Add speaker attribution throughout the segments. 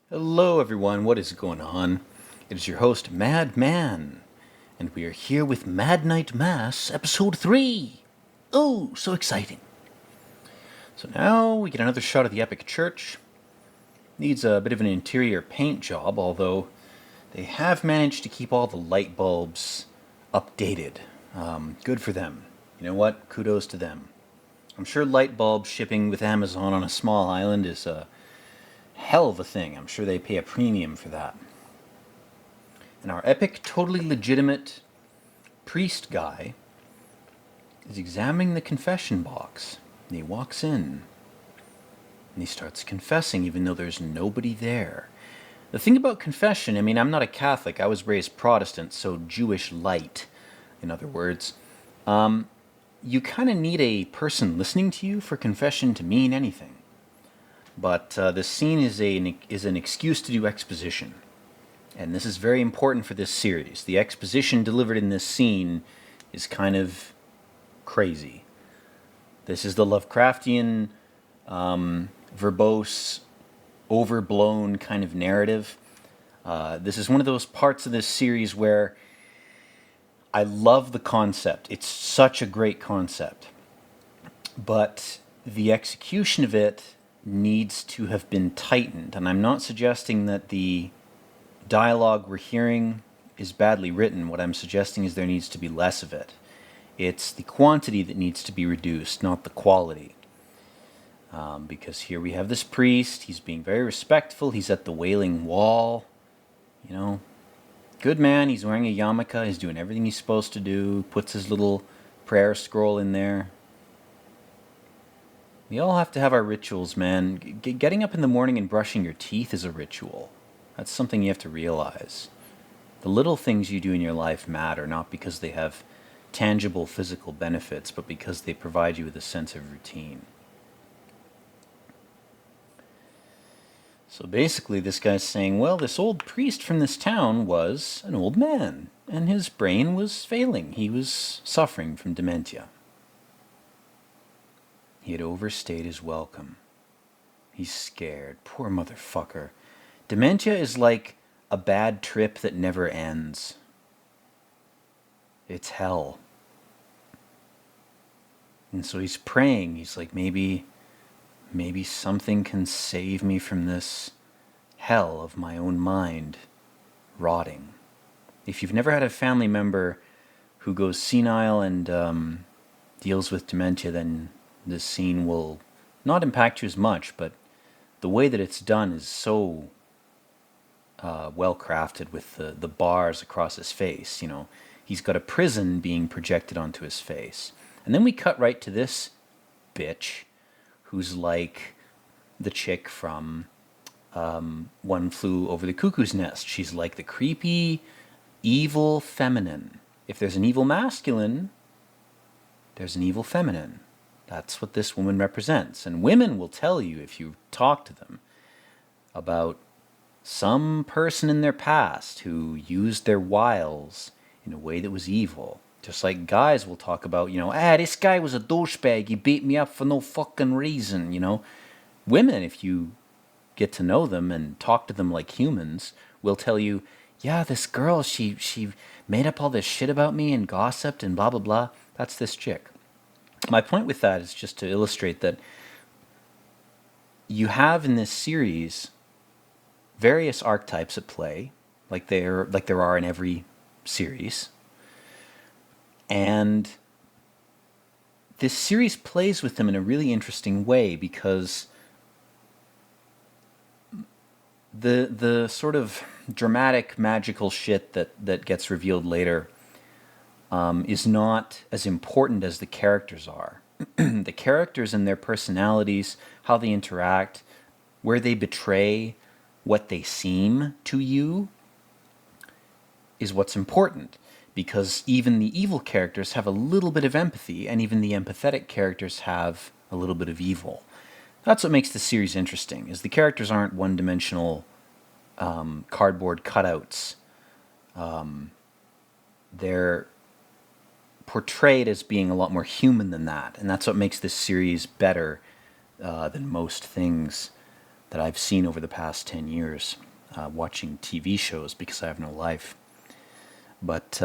Speaker 1: Hello, everyone. What is going on? It is your host, Madman, and we are here with Madnight Mass, Episode 3. Oh, so exciting. So now we get another shot of the Epic Church. Needs a bit of an interior paint job, although they have managed to keep all the light bulbs updated. Good for them. You know what? Kudos to them. I'm sure light bulb shipping with Amazon on a small island is a hell of a thing. I'm sure they pay a premium for that. And our epic, totally legitimate priest guy is examining the confession box. And he walks in and he starts confessing even though there's nobody there. The thing about confession, I'm not a Catholic. I was raised Protestant, so Jewish light, in other words. You kind of need a person listening to you for confession to mean anything. But the scene is an excuse to do exposition. And this is very important for this series. The exposition delivered in this scene is kind of crazy. This is the Lovecraftian, verbose, overblown kind of narrative. This is one of those parts of this series where I love the concept. It's such a great concept. But the execution of it needs to have been tightened. And I'm not suggesting that the dialogue we're hearing is badly written. What I'm suggesting is there needs to be less of it. It's the quantity that needs to be reduced, not the quality. Because here we have this priest. He's being very respectful. He's at the Wailing Wall. Good man. He's wearing a yarmulke. He's doing everything he's supposed to do. Puts his little prayer scroll in there. We all have to have our rituals, man. Getting up in the morning and brushing your teeth is a ritual. That's something you have to realize. The little things you do in your life matter, not because they have tangible physical benefits, but because they provide you with a sense of routine. So basically, this guy's saying, well, this old priest from this town was an old man, and his brain was failing. He was suffering from dementia. He had overstayed his welcome. He's scared. Poor motherfucker. Dementia is like a bad trip that never ends. It's hell. And so he's praying. He's like, maybe something can save me from this hell of my own mind rotting. If you've never had a family member who goes senile and deals with dementia, then this scene will not impact you as much, but the way that it's done is so well crafted with the bars across his face. He's got a prison being projected onto his face. And then we cut right to this bitch who's like the chick from One Flew Over the Cuckoo's Nest. She's like the creepy, evil feminine. If there's an evil masculine, there's an evil feminine. That's what this woman represents. And women will tell you, if you talk to them, about some person in their past who used their wiles in a way that was evil. Just like guys will talk about, this guy was a douchebag, he beat me up for no fucking reason, Women, if you get to know them and talk to them like humans, will tell you, yeah, this girl, she made up all this shit about me and gossiped and blah, blah, blah. That's this chick. My point with that is just to illustrate that you have in this series various archetypes at play, like there are in every series. And this series plays with them in a really interesting way because the sort of dramatic, magical shit that gets revealed later is not as important as the characters are. The characters and their personalities, how they interact, where they betray what they seem to you, is what's important. Because even the evil characters have a little bit of empathy, and even the empathetic characters have a little bit of evil. That's what makes the series interesting, is the characters aren't one-dimensional cardboard cutouts. They're portrayed as being a lot more human than that, and that's what makes this series better than most things that I've seen over the past 10 years, watching TV shows because I have no life. But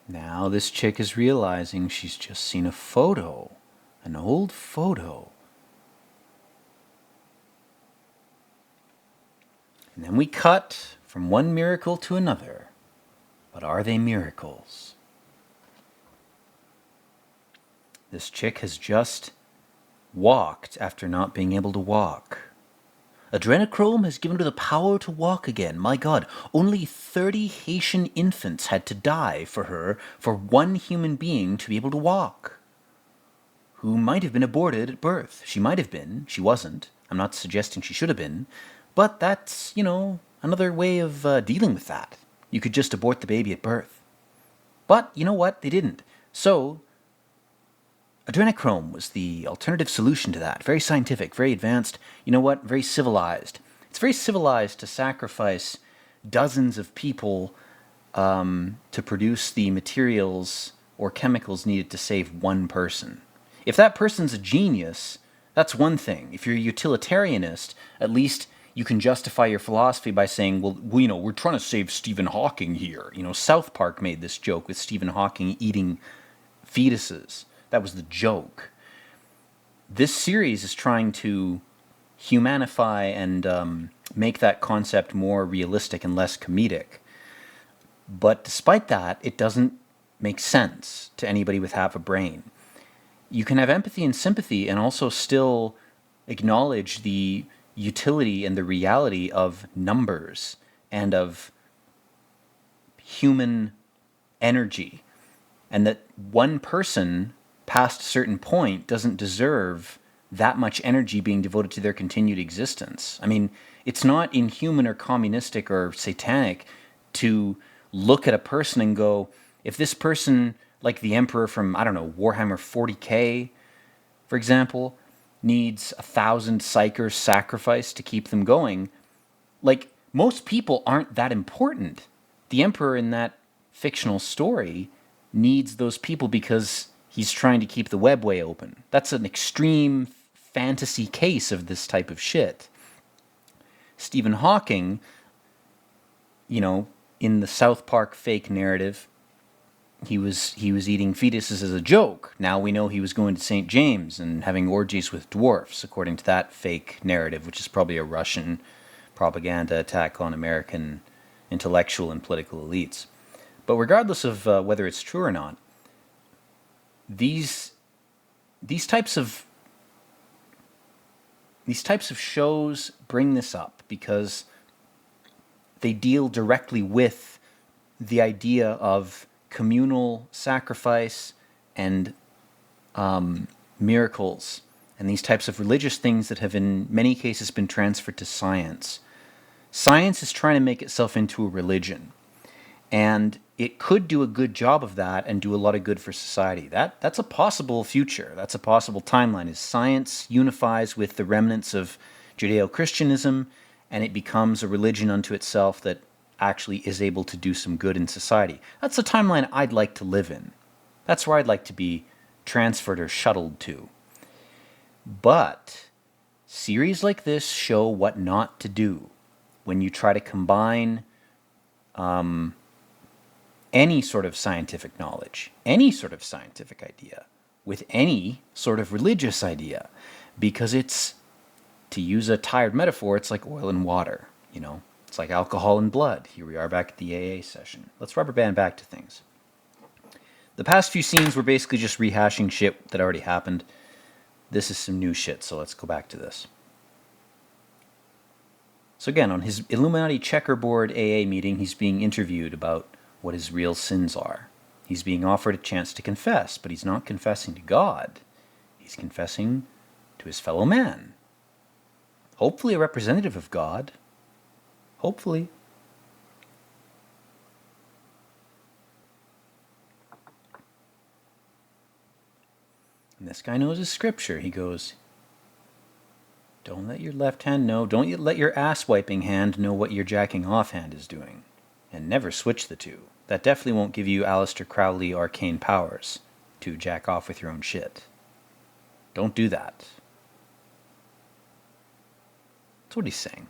Speaker 1: now this chick is realizing she's just seen a photo, an old photo. And then we cut from one miracle to another. But are they miracles? This chick has just walked after not being able to walk. Adrenochrome has given her the power to walk again. My God, only 30 Haitian infants had to die for her, for one human being to be able to walk. Who might have been aborted at birth. She might have been. She wasn't. I'm not suggesting she should have been. But that's, another way of dealing with that. You could just abort the baby at birth. But you know what? They didn't. So adrenochrome was the alternative solution to that. Very scientific, very advanced. You know what? Very civilized. It's very civilized to sacrifice dozens of people to produce the materials or chemicals needed to save one person. If that person's a genius, that's one thing. If you're a utilitarianist, at least you can justify your philosophy by saying, well, we're trying to save Stephen Hawking here. South Park made this joke with Stephen Hawking eating fetuses. That was the joke. This series is trying to humanify and make that concept more realistic and less comedic. But despite that, it doesn't make sense to anybody with half a brain. You can have empathy and sympathy and also still acknowledge the utility and the reality of numbers and of human energy, and that one person past a certain point doesn't deserve that much energy being devoted to their continued existence. I mean, it's not inhuman or communistic or satanic to look at a person and go, if this person, like the Emperor from, Warhammer 40K, for example, needs 1,000 psychers sacrificed to keep them going, like, most people aren't that important. The Emperor in that fictional story needs those people because he's trying to keep the webway open. That's an extreme fantasy case of this type of shit. Stephen Hawking, in the South Park fake narrative, he was eating fetuses as a joke. Now we know he was going to St. James and having orgies with dwarfs, according to that fake narrative, which is probably a Russian propaganda attack on American intellectual and political elites. But regardless of whether it's true or not, these types of shows bring this up because they deal directly with the idea of communal sacrifice and miracles and these types of religious things that have in many cases been transferred to science. Science is trying to make itself into a religion, and it could do a good job of that and do a lot of good for society. That's a possible future. That's a possible timeline, is science unifies with the remnants of Judeo-Christianism and it becomes a religion unto itself that actually is able to do some good in society. That's the timeline I'd like to live in. That's where I'd like to be transferred or shuttled to. But series like this show what not to do when you try to combine any sort of scientific knowledge, any sort of scientific idea, with any sort of religious idea. Because it's, to use a tired metaphor, it's like oil and water, It's like alcohol and blood. Here we are back at the AA session. Let's rubber band back to things. The past few scenes were basically just rehashing shit that already happened. This is some new shit, so let's go back to this. So again, on his Illuminati checkerboard AA meeting, he's being interviewed about what his real sins are. He's being offered a chance to confess, but he's not confessing to God. He's confessing to his fellow man. Hopefully a representative of God. Hopefully. And this guy knows his scripture. He goes, don't let your left hand know, don't let your ass wiping hand know what your jacking off hand is doing. And never switch the two. That definitely won't give you Aleister Crowley arcane powers to jack off with your own shit. Don't do that. That's what he's saying.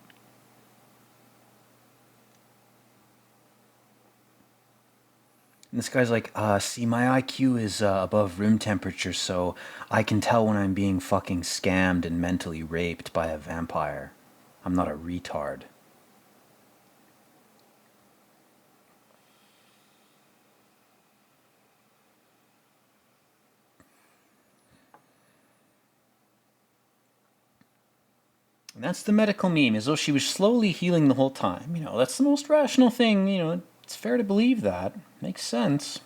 Speaker 1: And this guy's like, see, my IQ is above room temperature, so I can tell when I'm being fucking scammed and mentally raped by a vampire. I'm not a retard. And that's the medical meme, as though she was slowly healing the whole time. You know, that's the most rational thing, you know, it's fair to believe that. Makes sense.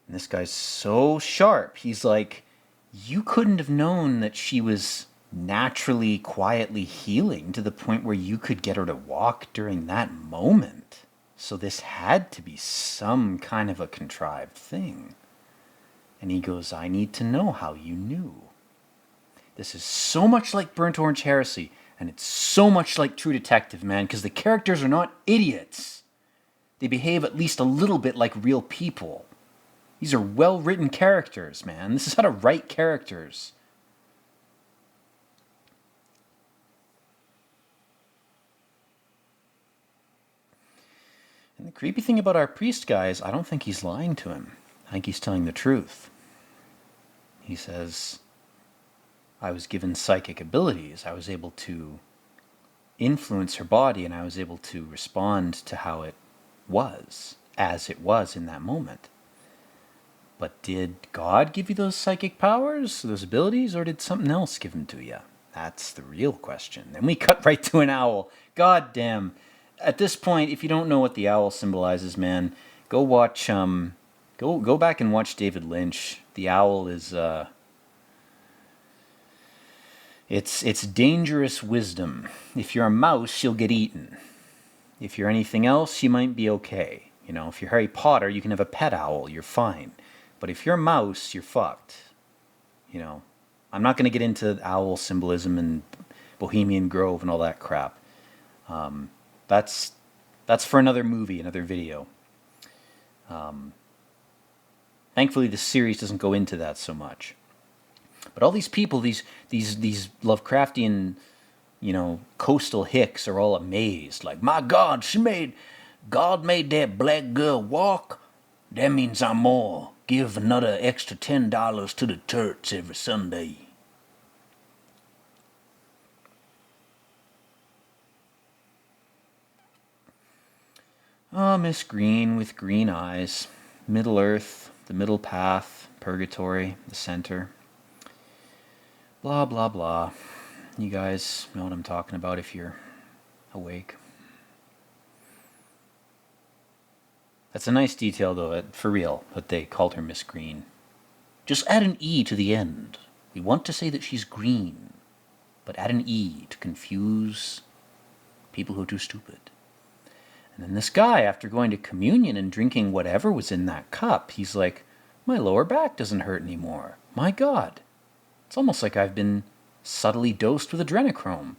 Speaker 1: And this guy's so sharp. He's like, you couldn't have known that she was naturally, quietly healing to the point where you could get her to walk during that moment. So this had to be some kind of a contrived thing. And he goes, I need to know how you knew. This is so much like Burnt Orange Heresy, and it's so much like True Detective, man, because the characters are not idiots. They behave at least a little bit like real people. These are well-written characters, man. This is how to write characters. And the creepy thing about our priest guy is I don't think he's lying to him. I think he's telling the truth. He says, I was given psychic abilities. I was able to influence her body, and I was able to respond to how it was, as it was in that moment. But did God give you those psychic powers, those abilities, or did something else give them to you? That's the real question. Then we cut right to an owl. God damn. At this point, if you don't know what the owl symbolizes, man, go watch, go back and watch David Lynch. The owl is, it's dangerous wisdom. If you're a mouse, you'll get eaten. If you're anything else, you might be okay. You know, if you're Harry Potter, you can have a pet owl, you're fine. But if you're a mouse, you're fucked. You know, I'm not going to get into owl symbolism and Bohemian Grove and all that crap. That's for another movie, another video. Thankfully, the series doesn't go into that so much. But all these people, these Lovecraftian, you know, coastal hicks are all amazed. Like, my God, God made that black girl walk. That means I'm more. Give another extra $10 to the church every Sunday. Oh, Miss Green with green eyes. Middle Earth, the middle path, purgatory, the center. Blah, blah, blah. You guys know what I'm talking about if you're awake. That's a nice detail, though, for real, that they called her Miss Green. Just add an E to the end. We want to say that she's green, but add an E to confuse people who are too stupid. And then this guy, after going to communion and drinking whatever was in that cup, he's like, my lower back doesn't hurt anymore. My God. It's almost like I've been subtly dosed with adrenochrome.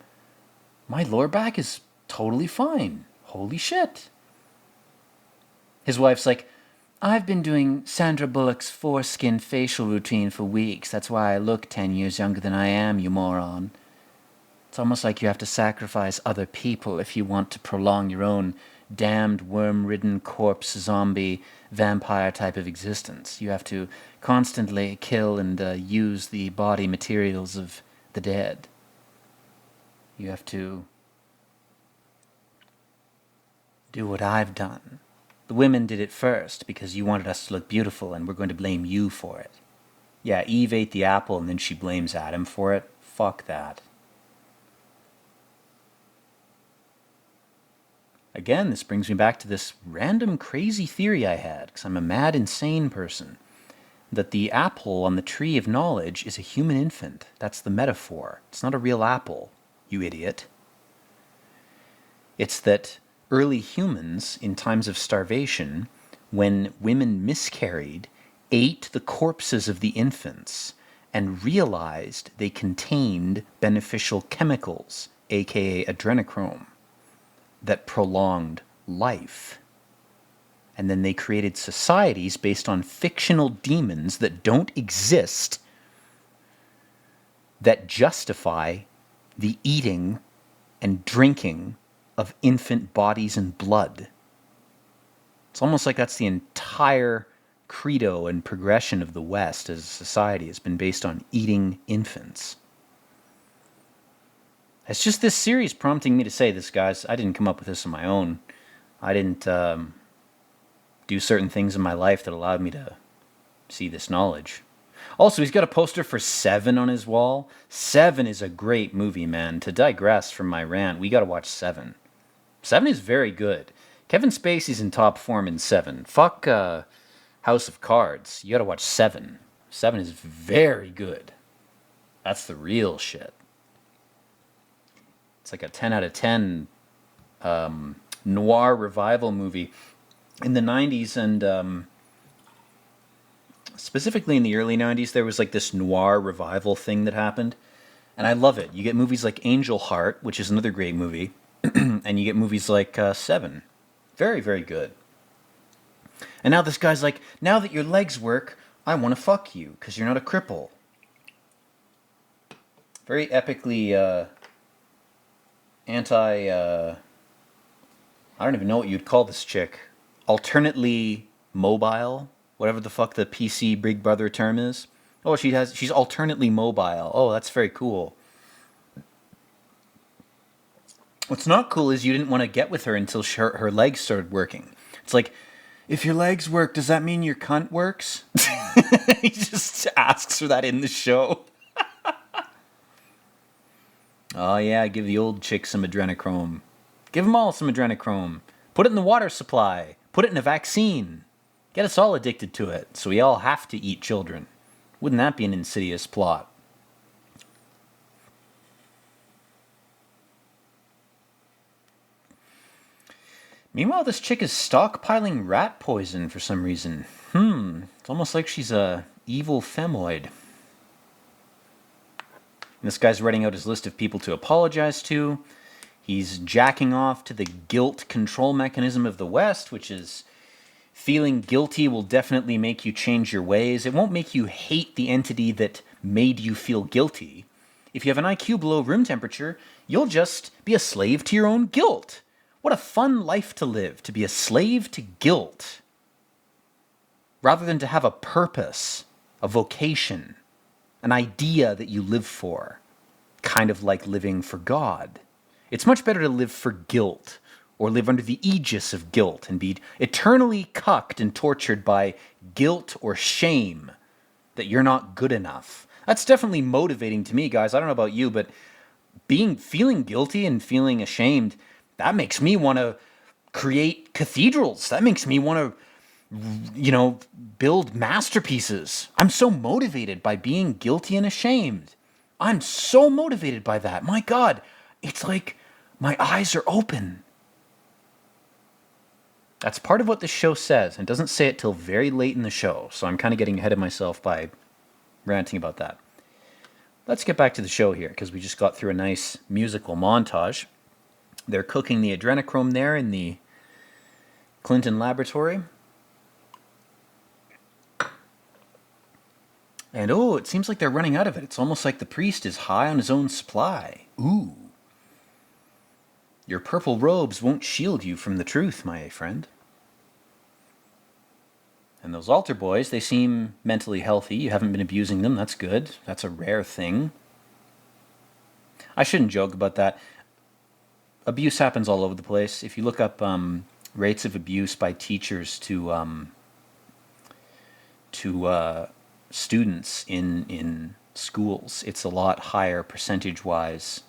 Speaker 1: My lower back is totally fine. Holy shit. His wife's like, I've been doing Sandra Bullock's foreskin facial routine for weeks. That's why I look 10 years younger than I am, you moron. It's almost like you have to sacrifice other people if you want to prolong your own damned, worm-ridden, corpse, zombie, vampire type of existence. You have to constantly kill and use the body materials of the dead. You have to do what I've done. The women did it first because you wanted us to look beautiful and we're going to blame you for it. Yeah, Eve ate the apple and then she blames Adam for it. Fuck that. Again, this brings me back to this random crazy theory I had, because I'm a mad, insane person, that the apple on the tree of knowledge is a human infant. That's the metaphor. It's not a real apple, you idiot. It's that early humans, in times of starvation, when women miscarried, ate the corpses of the infants and realized they contained beneficial chemicals, aka adrenochrome, that prolonged life. And then they created societies based on fictional demons that don't exist that justify the eating and drinking of infant bodies and blood. It's almost like that's the entire credo and progression of the West as a society has been based on eating infants. It's just this series prompting me to say this, guys. I didn't come up with this on my own. I didn't do certain things in my life that allowed me to see this knowledge. Also, he's got a poster for Seven on his wall. Seven is a great movie, man. To digress from my rant, we got to watch Seven. Seven is very good. Kevin Spacey's in top form in Seven. Fuck House of Cards. You got to watch Seven. Seven is very good. That's the real shit. It's like a 10 out of 10 noir revival movie in the 90s, and specifically in the early 90s, there was like this noir revival thing that happened, and I love it. You get movies like Angel Heart, which is another great movie, and you get movies like Seven. Very, very good. And now this guy's like, now that your legs work, I want to fuck you, because you're not a cripple. Very epically I don't even know what you'd call this chick. Alternately mobile, whatever the fuck the PC Big Brother term is. Oh, she's alternately mobile. Oh, that's very cool. What's not cool is you didn't want to get with her until her legs started working. It's like, if your legs work, does that mean your cunt works? He just asks her that in the show. Oh yeah, give the old chick some adrenochrome. Give them all some adrenochrome. Put it in the water supply. Put it in a vaccine. Get us all addicted to it, so we all have to eat children. Wouldn't that be an insidious plot? Meanwhile, this chick is stockpiling rat poison for some reason. It's almost like she's a evil femoid. And this guy's writing out his list of people to apologize to. He's jacking off to the guilt control mechanism of the West, which is feeling guilty will definitely make you change your ways. It won't make you hate the entity that made you feel guilty. If you have an IQ below room temperature, you'll just be a slave to your own guilt. What a fun life to live, to be a slave to guilt, rather than to have a purpose, a vocation, an idea that you live for, kind of like living for God. It's much better to live for guilt, or live under the aegis of guilt and be eternally cucked and tortured by guilt or shame that you're not good enough. That's definitely motivating to me, guys. I don't know about you, but feeling guilty and feeling ashamed, that makes me want to create cathedrals. That makes me want to, build masterpieces. I'm so motivated by being guilty and ashamed. I'm so motivated by that. My God, it's like my eyes are open. That's part of what the show says, and it doesn't say it till very late in the show, so I'm kind of getting ahead of myself by ranting about that. Let's get back to the show here, because we just got through a nice musical montage. They're cooking the adrenochrome there in the Clinton laboratory. And it seems like they're running out of it. It's almost like the priest is high on his own supply. Ooh. Your purple robes won't shield you from the truth, my friend. And those altar boys, they seem mentally healthy. You haven't been abusing them. That's good. That's a rare thing. I shouldn't joke about that. Abuse happens all over the place. If you look up rates of abuse by teachers to students in schools, it's a lot higher percentage-wise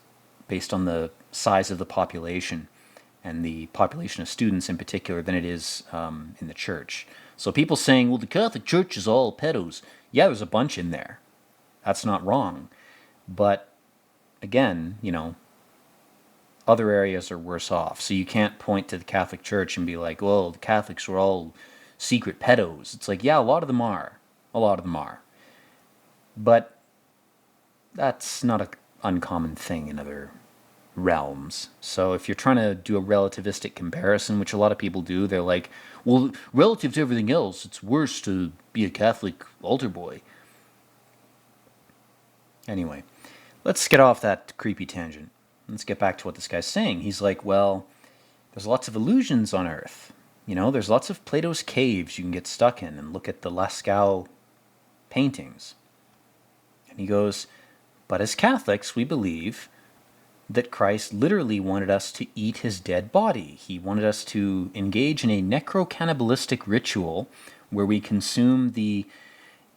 Speaker 1: based on the size of the population and the population of students in particular than it is in the church. So people saying, well, the Catholic Church is all pedos. Yeah, there's a bunch in there. That's not wrong. But again, other areas are worse off. So you can't point to the Catholic Church and be like, well, the Catholics are all secret pedos. It's like, yeah, a lot of them are. A lot of them are. But that's not an uncommon thing in other realms. So if you're trying to do a relativistic comparison, which a lot of people do, they're like, well, relative to everything else, it's worse to be a Catholic altar boy. Anyway, let's get off that creepy tangent. Let's get back to what this guy's saying. He's like, well, there's lots of illusions on Earth. You know, there's lots of Plato's caves you can get stuck in and look at the Lascaux paintings. And he goes, but as Catholics, we believe that Christ literally wanted us to eat his dead body. He wanted us to engage in a necro-cannibalistic ritual where we consume the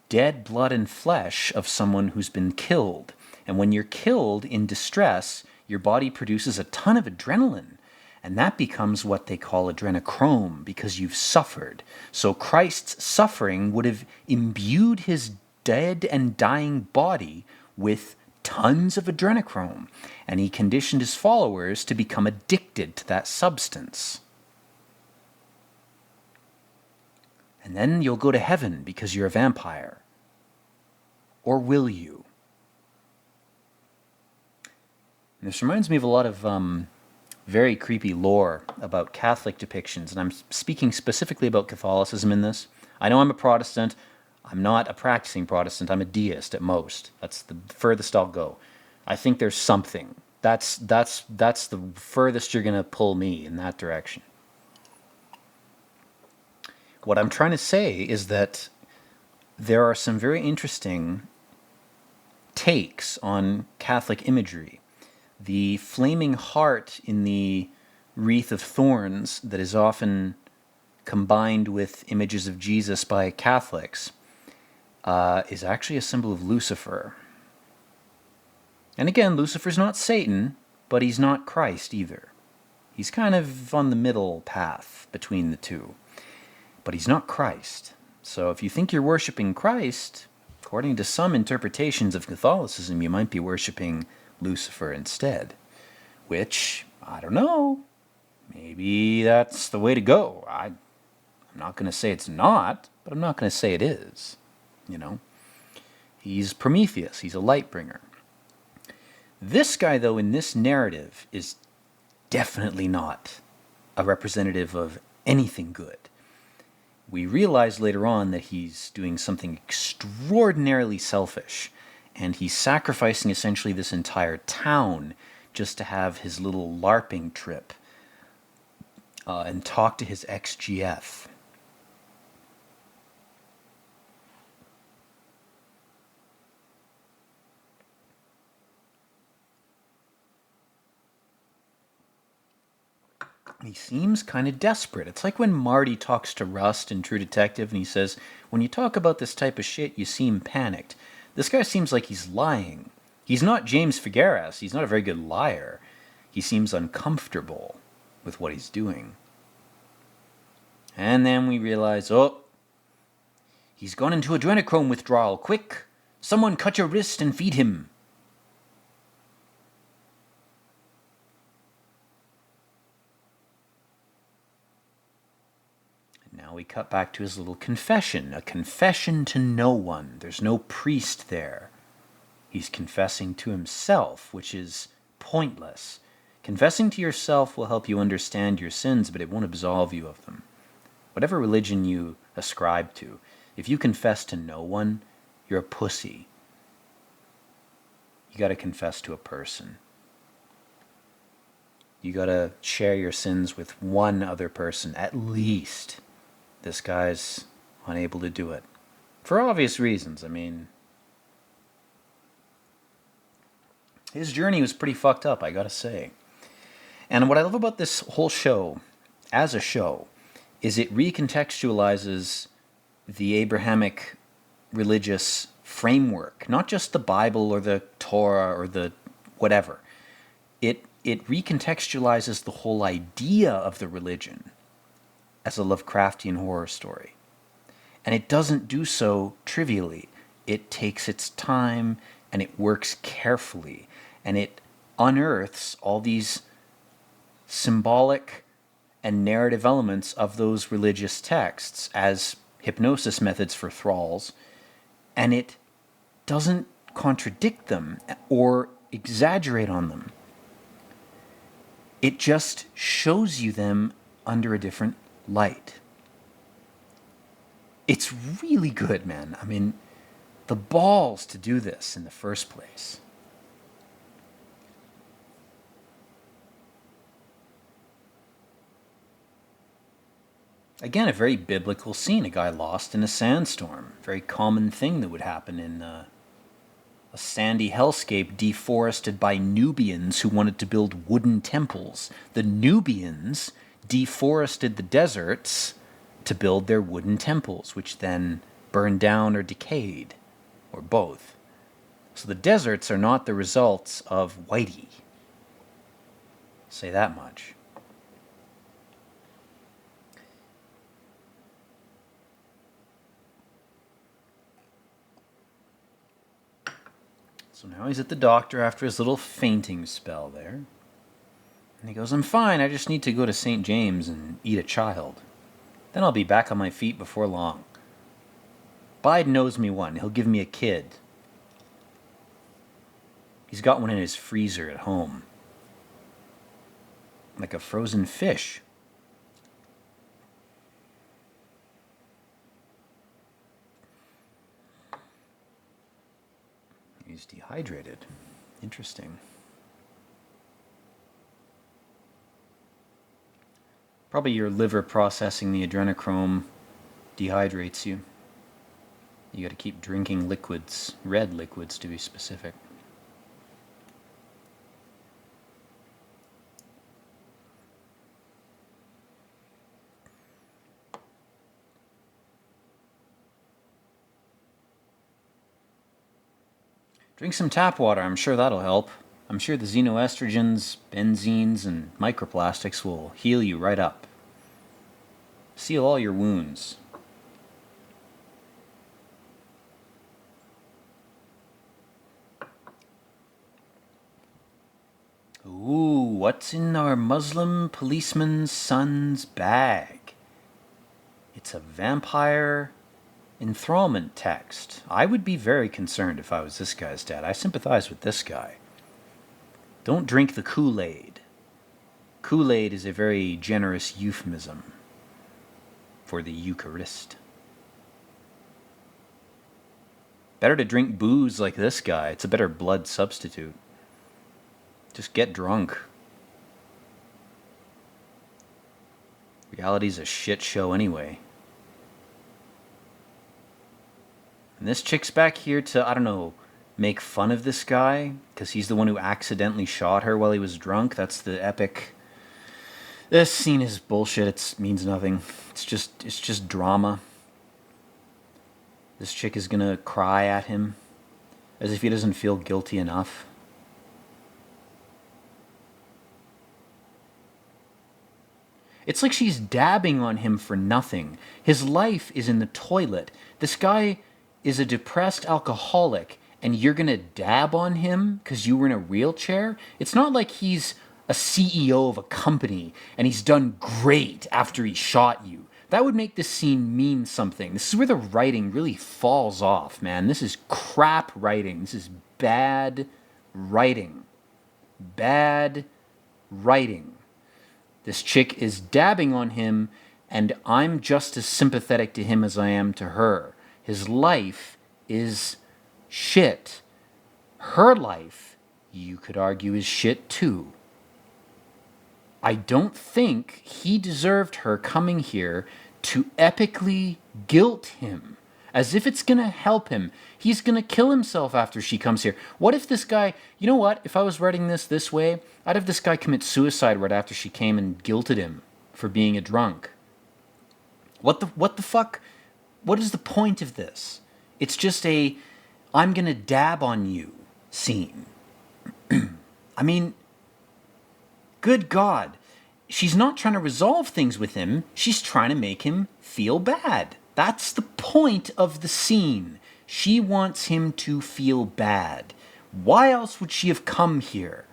Speaker 1: dead blood and flesh of someone who's been killed. And when you're killed in distress, your body produces a ton of adrenaline. And that becomes what they call adrenochrome, because you've suffered. So Christ's suffering would have imbued his dead and dying body with tons of adrenochrome. And he conditioned his followers to become addicted to that substance. And then you'll go to heaven because you're a vampire. Or will you? And this reminds me of a lot of very creepy lore about Catholic depictions, and I'm speaking specifically about Catholicism in this. I know I'm a Protestant. I'm not a practicing Protestant. I'm a deist at most. That's the furthest I'll go. I think there's something. That's the furthest you're going to pull me in that direction. What I'm trying to say is that there are some very interesting takes on Catholic imagery. The flaming heart in the wreath of thorns that is often combined with images of Jesus by Catholics is actually a symbol of Lucifer. And again, Lucifer's not Satan, but he's not Christ either. He's kind of on the middle path between the two. But he's not Christ. So if you think you're worshiping Christ, according to some interpretations of Catholicism, you might be worshiping Lucifer instead. Which, I don't know, maybe that's the way to go. I'm not going to say it's not, but I'm not going to say it is. You know? He's Prometheus. He's a light bringer. This guy, though, in this narrative is definitely not a representative of anything good. We realize later on that he's doing something extraordinarily selfish, and he's sacrificing essentially this entire town just to have his little LARPing trip and talk to his ex-GF. He seems kind of desperate. It's like when Marty talks to Rust in True Detective and he says, when you talk about this type of shit, you seem panicked. This guy seems like he's lying. He's not James Figueras. He's not a very good liar. He seems uncomfortable with what he's doing. And then we realize, oh, he's gone into adrenochrome withdrawal. Quick, someone cut your wrist and feed him. Now we cut back to his little confession, a confession to no one. There's no priest there. He's confessing to himself, which is pointless. Confessing to yourself will help you understand your sins, but it won't absolve you of them. Whatever religion you ascribe to, if you confess to no one, you're a pussy. You got to confess to a person. You got to share your sins with one other person, at least. This guy's unable to do it. For obvious reasons. I mean, his journey was pretty fucked up, I gotta say. And what I love about this whole show, as a show, is it recontextualizes the Abrahamic religious framework. Not just the Bible or the Torah or the whatever. It recontextualizes the whole idea of the religion as a Lovecraftian horror story. And it doesn't do so trivially. It takes its time and it works carefully. And it unearths all these symbolic and narrative elements of those religious texts as hypnosis methods for thralls. And it doesn't contradict them or exaggerate on them. It just shows you them under a different light. It's really good, man. I mean, the balls to do this in the first place. Again, a very biblical scene. A guy lost in a sandstorm. Very common thing that would happen in a sandy hellscape deforested by Nubians who wanted to build wooden temples. The Nubians deforested the deserts to build their wooden temples, which then burned down or decayed, or both. So the deserts are not the results of Whitey. I'll say that much. So now he's at the doctor after his little fainting spell there. And he goes, I'm fine, I just need to go to St. James and eat a child. Then I'll be back on my feet before long. Biden owes me one, he'll give me a kid. He's got one in his freezer at home. Like a frozen fish. He's dehydrated. Interesting. Probably your liver processing the adrenochrome dehydrates you. You got to keep drinking liquids, red liquids to be specific. Drink some tap water, I'm sure that'll help. I'm sure the xenoestrogens, benzenes, and microplastics will heal you right up. Seal all your wounds. Ooh, what's in our Muslim policeman's son's bag? It's a vampire enthrallment text. I would be very concerned if I was this guy's dad. I sympathize with this guy. Don't drink the Kool-Aid. Kool-Aid is a very generous euphemism for the Eucharist. Better to drink booze like this guy. It's a better blood substitute. Just get drunk. Reality's a shit show anyway. And this chick's back here to, I don't know, make fun of this guy because he's the one who accidentally shot her while he was drunk. That's the epic. This scene is bullshit. It means nothing. It's just drama. This chick is gonna cry at him as if he doesn't feel guilty enough. It's like she's dabbing on him for nothing. His life is in the toilet. This guy is a depressed alcoholic, and you're gonna dab on him because you were in a wheelchair? It's not like he's a CEO of a company and he's done great after he shot you. That would make this scene mean something. This is where the writing really falls off, man. This is crap writing. This is bad writing. Bad writing. This chick is dabbing on him, and I'm just as sympathetic to him as I am to her. His life is shit. Her life, you could argue, is shit too. I don't think he deserved her coming here to epically guilt him, as if it's going to help him. He's going to kill himself after she comes here. What if this guy, you know what, if I was writing this way, I'd have this guy commit suicide right after she came and guilted him for being a drunk. What the fuck? What is the point of this? It's just a, I'm going to dab on you scene. I mean, good God. She's not trying to resolve things with him. She's trying to make him feel bad. That's the point of the scene. She wants him to feel bad. Why else would she have come here?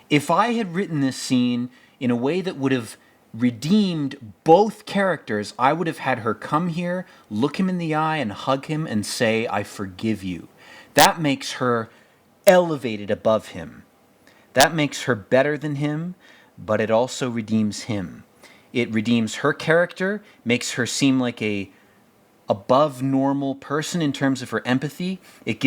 Speaker 1: If I had written this scene in a way that would have redeemed both characters, I would have had her come here, look him in the eye, and hug him and say, I forgive you. That makes her elevated above him. That makes her better than him. but it also redeems him. It redeems her character, makes her seem like a above normal person in terms of her empathy. It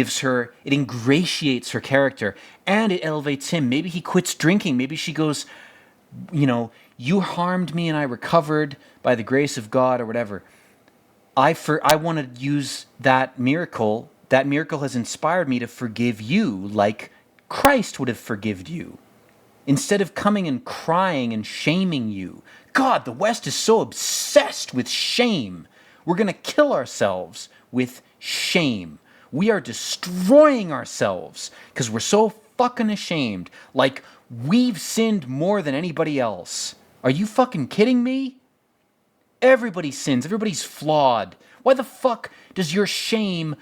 Speaker 1: ingratiates her character, and it elevates him. Maybe he quits drinking. Maybe she goes, you harmed me and I recovered by the grace of God, or whatever. I want to use that miracle. That miracle has inspired me to forgive you like Christ would have forgiven you. Instead of coming and crying and shaming you. God, the West is so obsessed with shame. We're going to kill ourselves with shame. We are destroying ourselves because we're so fucking ashamed. Like, we've sinned more than anybody else. Are you fucking kidding me? Everybody sins. Everybody's flawed. Why the fuck does your shame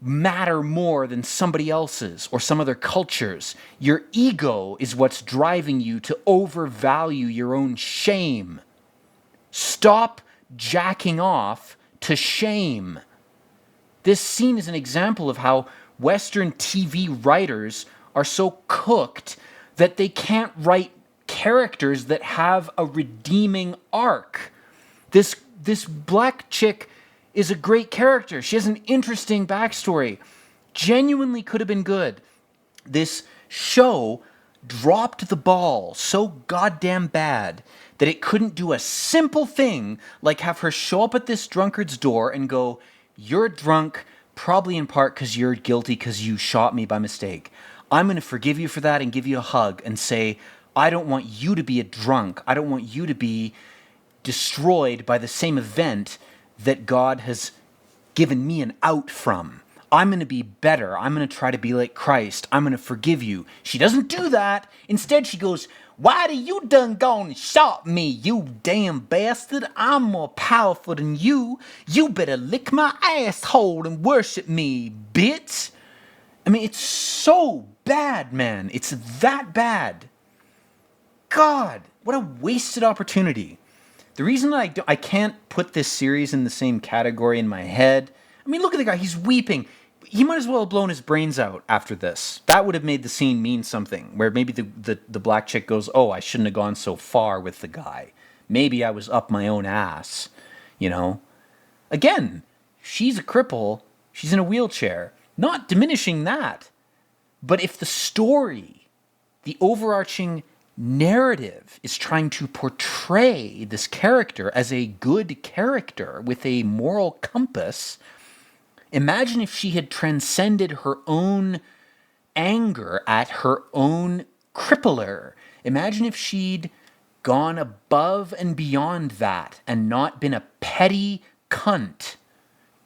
Speaker 1: matter more than somebody else's or some other culture's? Your ego is what's driving you to overvalue your own shame. Stop jacking off to shame. This scene is an example of how Western TV writers are so cooked that they can't write characters that have a redeeming arc. This black chick is a great character. She has an interesting backstory. Genuinely could have been good. This show dropped the ball so goddamn bad that it couldn't do a simple thing like have her show up at this drunkard's door and go, you're drunk, probably in part because you're guilty because you shot me by mistake. I'm going to forgive you for that and give you a hug and say, I don't want you to be a drunk. I don't want you to be destroyed by the same event that God has given me an out from. I'm going to be better. I'm going to try to be like Christ. I'm going to forgive you. She doesn't do that. Instead, she goes, why do you done gone and shot me, you damn bastard? I'm more powerful than you. You better lick my asshole and worship me, bitch. I mean, it's so bad, man. It's that bad. God, what a wasted opportunity. The reason I can't put this series in the same category in my head, I mean, look at the guy, he's weeping. He might as well have blown his brains out after this. That would have made the scene mean something, where maybe the black chick goes, oh, I shouldn't have gone so far with the guy. Maybe I was up my own ass, Again, she's a cripple, she's in a wheelchair. Not diminishing that. But if the story, the overarching narrative is trying to portray this character as a good character with a moral compass, imagine if she had transcended her own anger at her own crippler. Imagine if she'd gone above and beyond that and not been a petty cunt.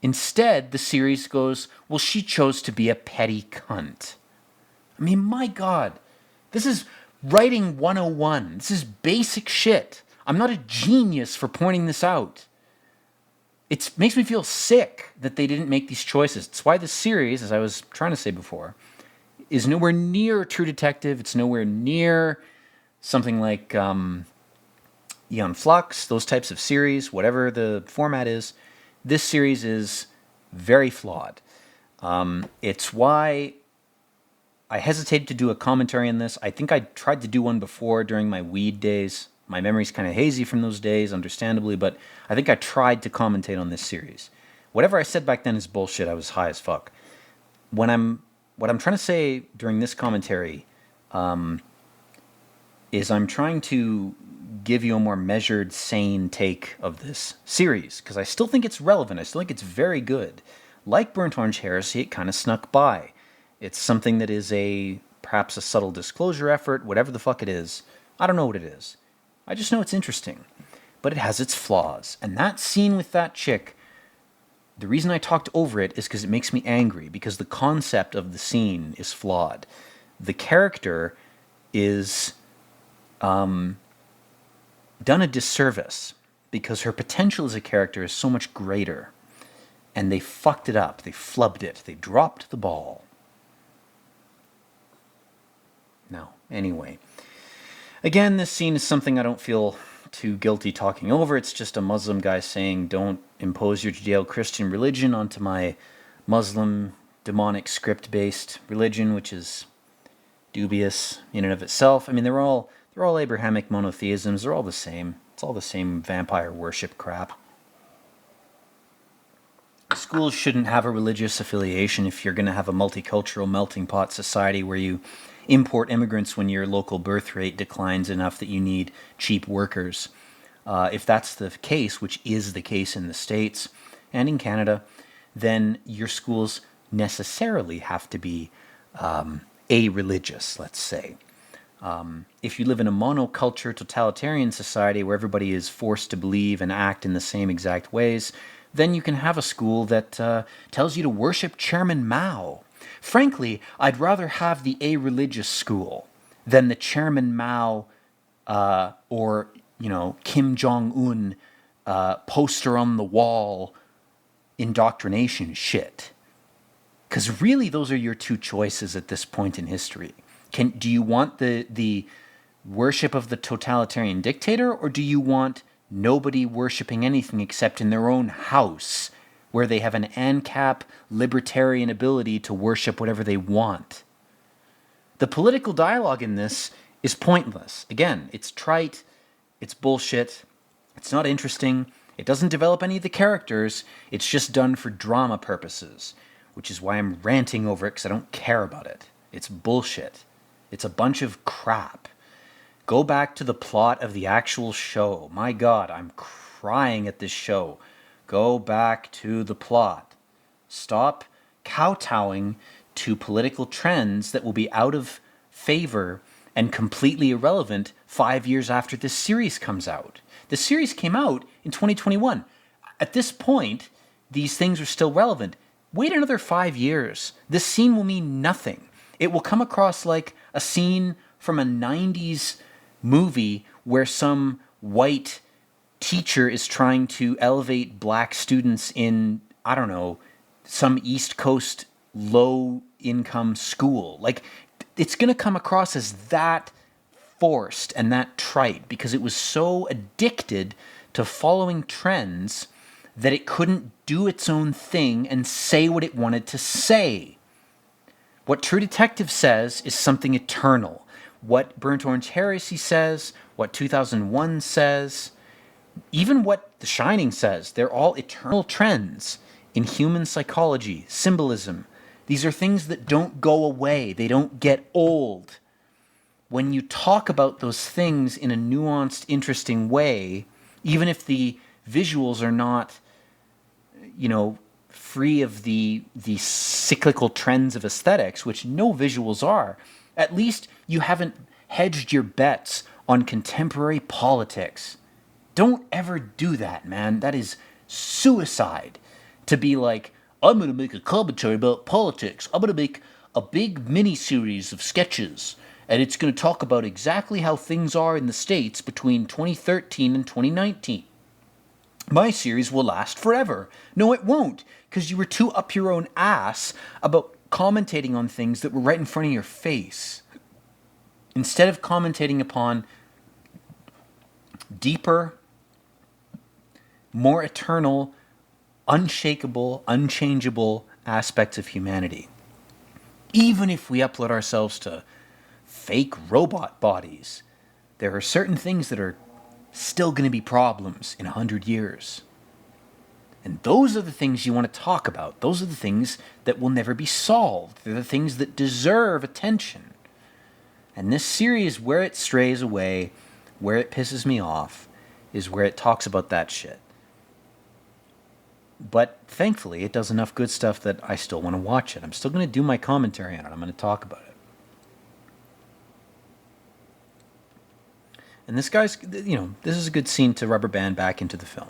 Speaker 1: Instead, the series goes, well, she chose to be a petty cunt. I mean, my God, this is writing 101. This is basic shit. I'm not a genius for pointing this out. It makes me feel sick that they didn't make these choices. It's why this series, as I was trying to say before, is nowhere near True Detective. It's nowhere near something like Eon Flux, those types of series, whatever the format is. This series is very flawed. It's why I hesitated to do a commentary on this. I think I tried to do one before during my weed days. My memory's kind of hazy from those days, understandably, but I think I tried to commentate on this series. Whatever I said back then is bullshit. I was high as fuck. What I'm trying to say during this commentary is I'm trying to give you a more measured, sane take of this series, because I still think it's relevant. I still think it's very good. Like Burnt Orange Heresy, it kind of snuck by. It's something that is perhaps a subtle disclosure effort, whatever the fuck it is. I don't know what it is. I just know it's interesting. But it has its flaws. And that scene with that chick, the reason I talked over it is because it makes me angry, because the concept of the scene is flawed. The character is done a disservice, because her potential as a character is so much greater. And they fucked it up. They flubbed it. They dropped the ball. No, anyway. Again, this scene is something I don't feel too guilty talking over. It's just a Muslim guy saying, don't impose your Judeo-Christian religion onto my Muslim demonic script-based religion, which is dubious in and of itself. I mean, they're all They're all Abrahamic monotheisms. They're all the same. It's all the same vampire worship crap. Schools shouldn't have a religious affiliation if you're going to have a multicultural melting pot society where you import immigrants when your local birth rate declines enough that you need cheap workers. If that's the case, which is the case in the States and in Canada, then your schools necessarily have to be a-religious, let's say. If you live in a monoculture totalitarian society where everybody is forced to believe and act in the same exact ways, then you can have a school that tells you to worship Chairman Mao. Frankly, I'd rather have the a-religious school than the Chairman Mao or, Kim Jong-un poster on the wall indoctrination shit. Because really, those are your two choices at this point in history. Do you want the worship of the totalitarian dictator, or do you want nobody worshiping anything except in their own house, where they have an ANCAP libertarian ability to worship whatever they want? The political dialogue in this is pointless. Again, it's trite, it's bullshit, it's not interesting, it doesn't develop any of the characters, it's just done for drama purposes, which is why I'm ranting over it, because I don't care about it. It's bullshit. It's a bunch of crap. Go back to the plot of the actual show. My God, I'm crying at this show. Go back to the plot. Stop kowtowing to political trends that will be out of favor and completely irrelevant 5 years after this series comes out. The series came out in 2021. At this point, these things are still relevant. Wait another 5 years. This scene will mean nothing. It will come across like a scene from a 90s movie where some white teacher is trying to elevate black students in, I don't know, some East Coast low-income school. Like, it's going to come across as that forced and that trite because it was so addicted to following trends that it couldn't do its own thing and say what it wanted to say. What True Detective says is something eternal. What Burnt Orange Heresy says, what 2001 says, even what The Shining says, they're all eternal trends in human psychology, symbolism. These are things that don't go away. They don't get old. When you talk about those things in a nuanced, interesting way, even if the visuals are not, free of the cyclical trends of aesthetics, which no visuals are, at least you haven't hedged your bets on contemporary politics. Don't ever do that, man. That is suicide. To be like, I'm going to make a commentary about politics. I'm going to make a big mini-series of sketches, and it's going to talk about exactly how things are in the States between 2013 and 2019. My series will last forever. No, it won't, because you were too up your own ass about commentating on things that were right in front of your face. Instead of commentating upon deeper, more eternal, unshakable, unchangeable aspects of humanity. Even if we upload ourselves to fake robot bodies, there are certain things that are still going to be problems in 100 years. And those are the things you want to talk about. Those are the things that will never be solved. They're the things that deserve attention. And this series, where it strays away, where it pisses me off, is where it talks about that shit. But thankfully, it does enough good stuff that I still want to watch it. I'm still going to do my commentary on it. I'm going to talk about it. And this guy's, this is a good scene to rubber band back into the film.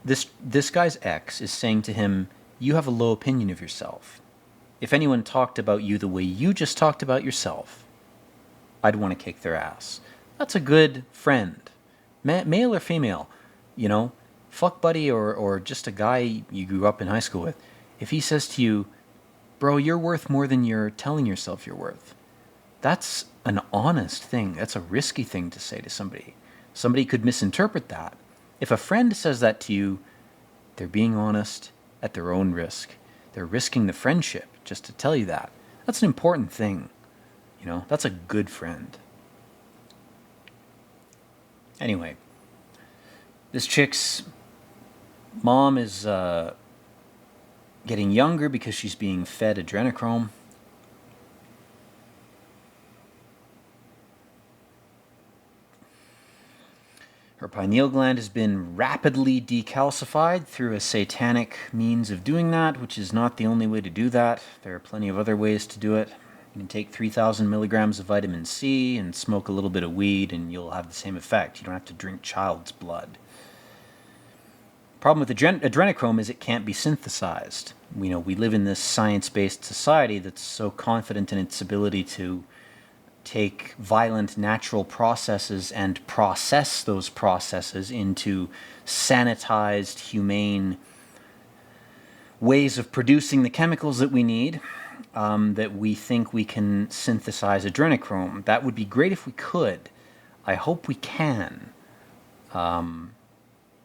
Speaker 1: This guy's ex is saying to him, you have a low opinion of yourself. If anyone talked about you the way you just talked about yourself, I'd want to kick their ass. That's a good friend. Male or female, fuck buddy or just a guy you grew up in high school with. If he says to you, bro, you're worth more than you're telling yourself you're worth. That's an honest thing. That's a risky thing to say to somebody. Somebody could misinterpret that. If a friend says that to you, they're being honest at their own risk. They're risking the friendship just to tell you that. That's an important thing. That's a good friend. Anyway, this chick's mom is getting younger because she's being fed adrenochrome. Her pineal gland has been rapidly decalcified through a satanic means of doing that, which is not the only way to do that. There are plenty of other ways to do it. You can take 3,000 milligrams of vitamin C and smoke a little bit of weed and you'll have the same effect. You don't have to drink child's blood. Problem with adrenochrome is it can't be synthesized. We live in this science-based society that's so confident in its ability to take violent natural processes and process those processes into sanitized, humane ways of producing the chemicals that we need, that we think we can synthesize adrenochrome. That would be great if we could. I hope we can.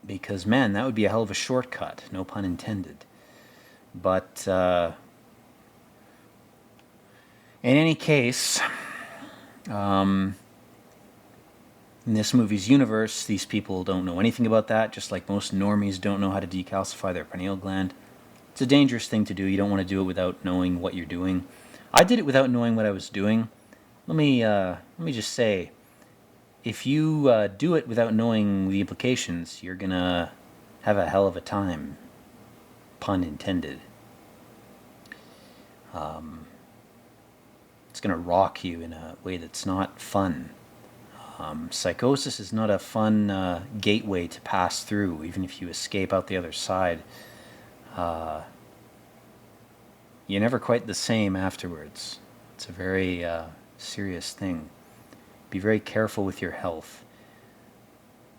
Speaker 1: Because, man, that would be a hell of a shortcut, no pun intended. But, in any case, in this movie's universe, these people don't know anything about that, just like most normies don't know how to decalcify their pineal gland. It's a dangerous thing to do. You don't want to do it without knowing what you're doing. I did it without knowing what I was doing. Let me just say, if you do it without knowing the implications, you're gonna have a hell of a time. Pun intended. It's gonna rock you in a way that's not fun. Psychosis is not a fun gateway to pass through, even if you escape out the other side. You're never quite the same afterwards. It's a very serious thing. Be very careful with your health.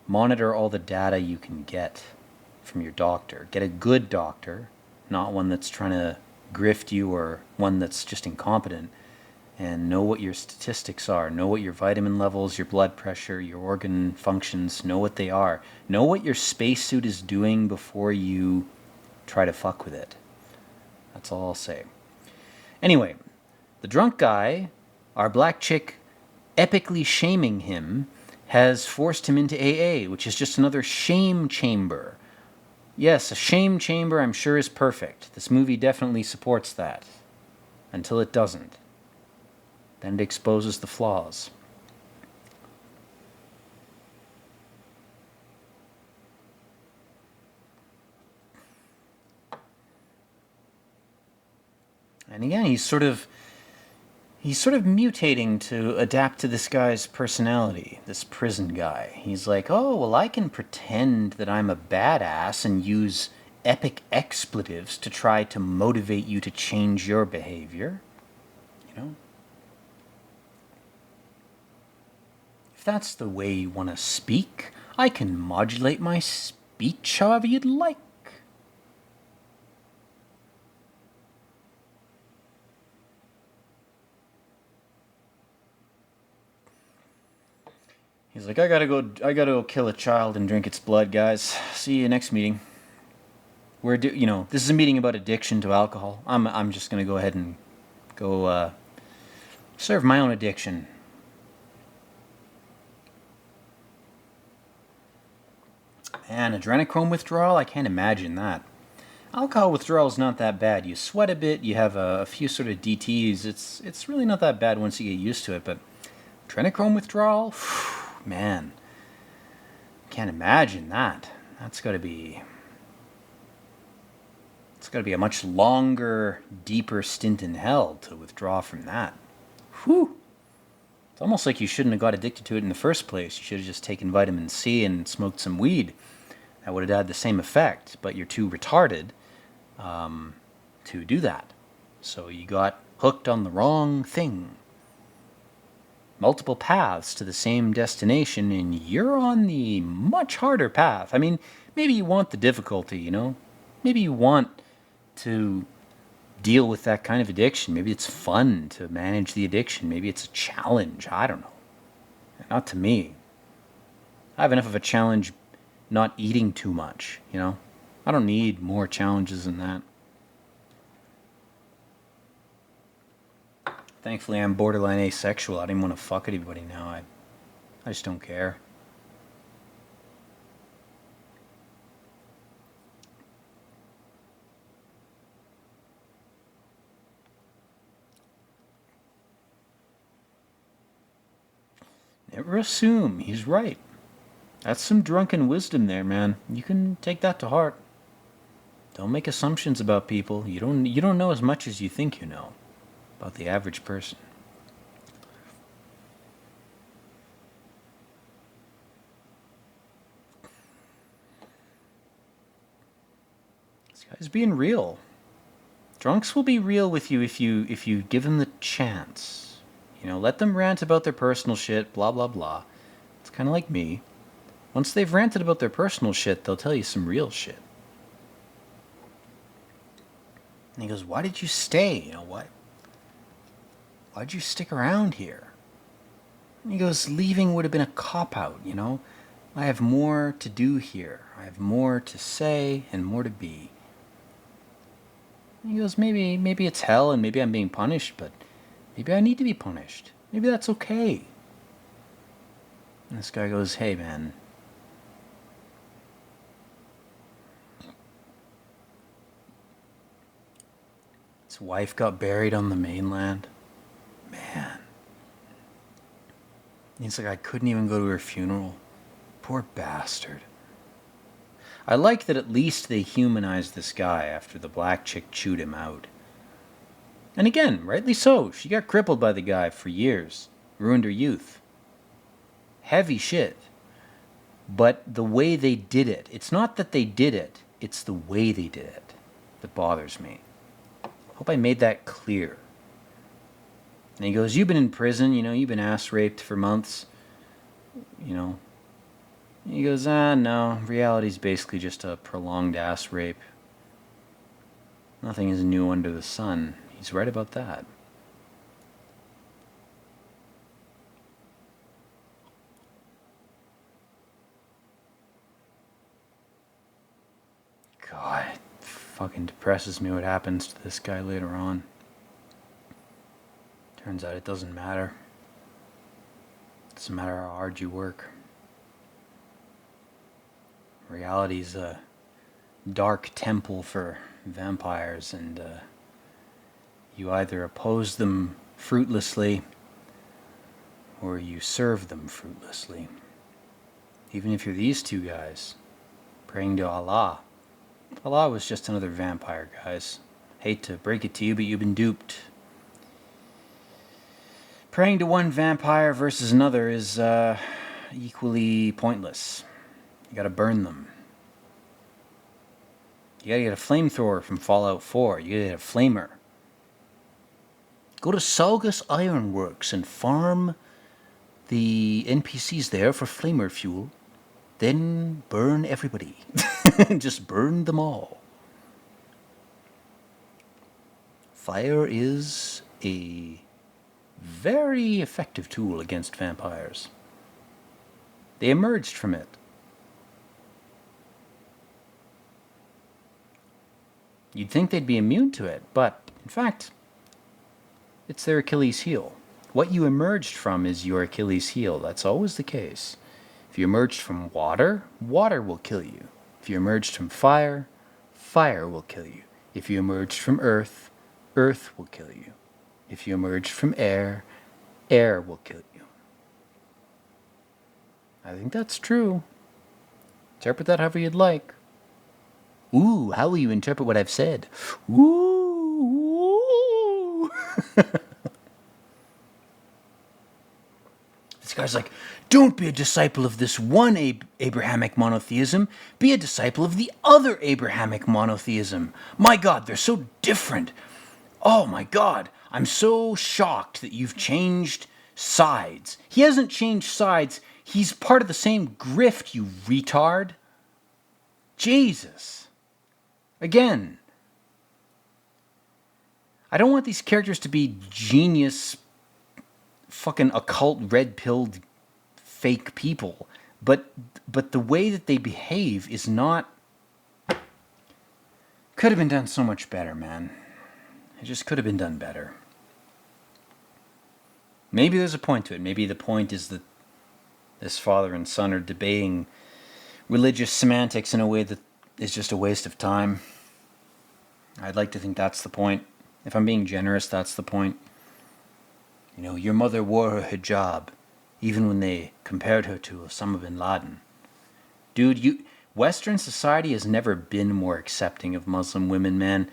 Speaker 1: Monitor all the data you can get from your doctor. Get a good doctor, not one that's trying to grift you or one that's just incompetent. And know what your statistics are. Know what your vitamin levels, your blood pressure, your organ functions, know what they are. Know what your spacesuit is doing before you try to fuck with it. That's all I'll say. Anyway, the drunk guy, our black chick epically shaming him, has forced him into AA, which is just another shame chamber. Yes, a shame chamber I'm sure is perfect. This movie definitely supports that. Until it doesn't. Then it exposes the flaws. And again, he's sort of mutating to adapt to this guy's personality, this prison guy. He's like, oh, well, I can pretend that I'm a badass and use epic expletives to try to motivate you to change your behavior. You know? If that's the way you want to speak, I can modulate my speech however you'd like. He's like, I gotta go kill a child and drink its blood, guys. See you next meeting. This is a meeting about addiction to alcohol. I'm just gonna go ahead and go serve my own addiction. And adrenochrome withdrawal, I can't imagine that. Alcohol withdrawal is not that bad. You sweat a bit, you have a few sort of DTs. It's really not that bad once you get used to it, but adrenochrome withdrawal? Man, can't imagine that. It's got to be a much longer, deeper stint in hell to withdraw from that. Whew. It's almost like you shouldn't have got addicted to it in the first place. You should have just taken vitamin C and smoked some weed. That would have had the same effect, but you're too retarded to do that. So you got hooked on the wrong thing. Multiple paths to the same destination, and you're on the much harder path. I mean, maybe you want the difficulty, you know? Maybe you want to deal with that kind of addiction. Maybe it's fun to manage the addiction. Maybe it's a challenge. I don't know. Not to me. I have enough of a challenge not eating too much, you know? I don't need more challenges than that. Thankfully, I'm borderline asexual. I don't even want to fuck anybody now. I just don't care. Never assume. He's right. That's some drunken wisdom there, man. You can take that to heart. Don't make assumptions about people. You don't know as much as you think you know about the average person. This guy's being real. Drunks will be real with you if you give them the chance. You know, let them rant about their personal shit, blah blah blah. It's kind of like me. Once they've ranted about their personal shit, they'll tell you some real shit. And he goes, "Why did you stay? You know what? Why'd you stick around here?" And he goes, "Leaving would have been a cop-out, you know? I have more to do here. I have more to say and more to be." And he goes, maybe it's hell and maybe I'm being punished, but maybe I need to be punished. Maybe that's okay. And this guy goes, "Hey, man. His wife got buried on the mainland. Man." He's like, "I couldn't even go to her funeral. Poor bastard." I like that at least they humanized this guy after the black chick chewed him out. And again, rightly so. She got crippled by the guy for years. Ruined her youth. Heavy shit. But the way they did it, it's not that they did it, it's the way they did it that bothers me. Hope I made that clear. And he goes, "You've been in prison, you know, you've been ass raped for months. You know." He goes, "No, reality's basically just a prolonged ass rape. Nothing is new under the sun." He's right about that. God, it fucking depresses me what happens to this guy later on. Turns out it doesn't matter. It doesn't matter how hard you work. Reality's a dark temple for vampires, and you either oppose them fruitlessly or you serve them fruitlessly. Even if you're these two guys praying to Allah. Allah was just another vampire, guys. Hate to break it to you, but you've been duped. Praying to one vampire versus another is equally pointless. You gotta burn them. You gotta get a flamethrower from Fallout 4. You gotta get a flamer. Go to Saugus Ironworks and farm the NPCs there for flamer fuel. Then burn everybody. Just burn them all. Fire is a very effective tool against vampires. They emerged from it. You'd think they'd be immune to it, but in fact, it's their Achilles heel. What you emerged from is your Achilles heel. That's always the case. If you emerged from water, water will kill you. If you emerged from fire, fire will kill you. If you emerged from earth, earth will kill you. If you emerged from air, air will kill you. I think that's true. Interpret that however you'd like. Ooh, how will you interpret what I've said? Ooh. This guy's like, "Don't be a disciple of this one Abrahamic monotheism. Be a disciple of the other Abrahamic monotheism. My God, they're so different. Oh my God, I'm so shocked that you've changed sides." He hasn't changed sides. He's part of the same grift, you retard. Jesus. Again, I don't want these characters to be genius, fucking occult, red-pilled, fake people. But the way that they behave is not... Could have been done so much better, man. It just could have been done better. Maybe there's a point to it. Maybe the point is that this father and son are debating religious semantics in a way that is just a waste of time. I'd like to think that's the point. If I'm being generous, that's the point. You know, your mother wore her hijab. even when they compared her to Osama bin Laden. Dude, Western society has never been more accepting of Muslim women, man.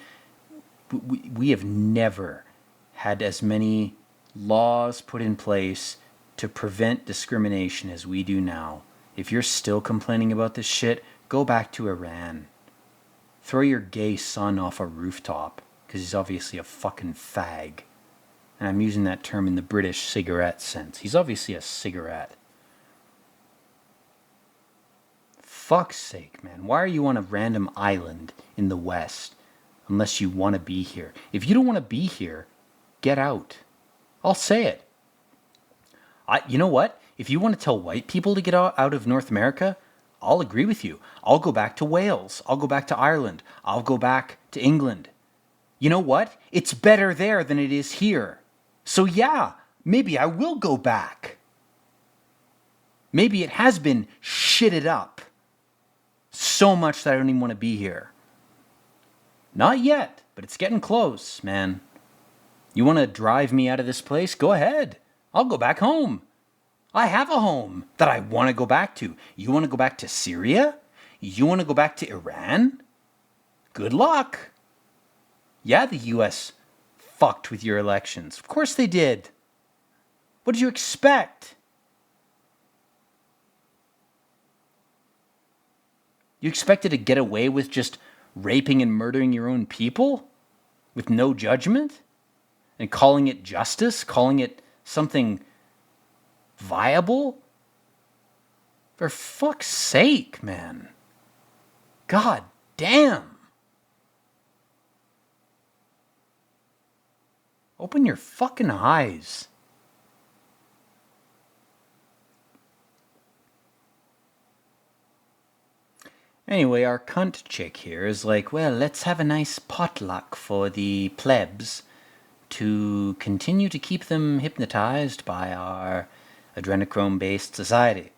Speaker 1: We have never had as many laws put in place to prevent discrimination as we do now. If you're still complaining about this shit, go back to Iran. Throw your gay son off a rooftop, because he's obviously a fucking fag. And I'm using that term in the British cigarette sense. He's obviously a cigarette. Fuck's sake, man. Why are you on a random island in the West unless you want to be here? If you don't want to be here, get out. I'll say it. You know what? If you want to tell white people to get out of North America, I'll agree with you. I'll go back to Wales. I'll go back to Ireland. I'll go back to England. You know what? It's better there than it is here. So yeah, maybe I will go back. Maybe it has been shitted up so much that I don't even want to be here. Not yet, but it's getting close, man. You want to drive me out of this place? Go ahead. I'll go back home. I have a home that I want to go back to. You want to go back to Syria? You want to go back to Iran? Good luck. Yeah, the US fucked with your elections. Of course they did. What did you expect? You expected to get away with just raping and murdering your own people? With no judgment? And calling it justice? Calling it something viable? For fuck's sake, man. God damn. Open your fucking eyes. Anyway, our cunt chick here is like, well, let's have a nice potluck for the plebs to continue to keep them hypnotized by our adrenochrome-based society.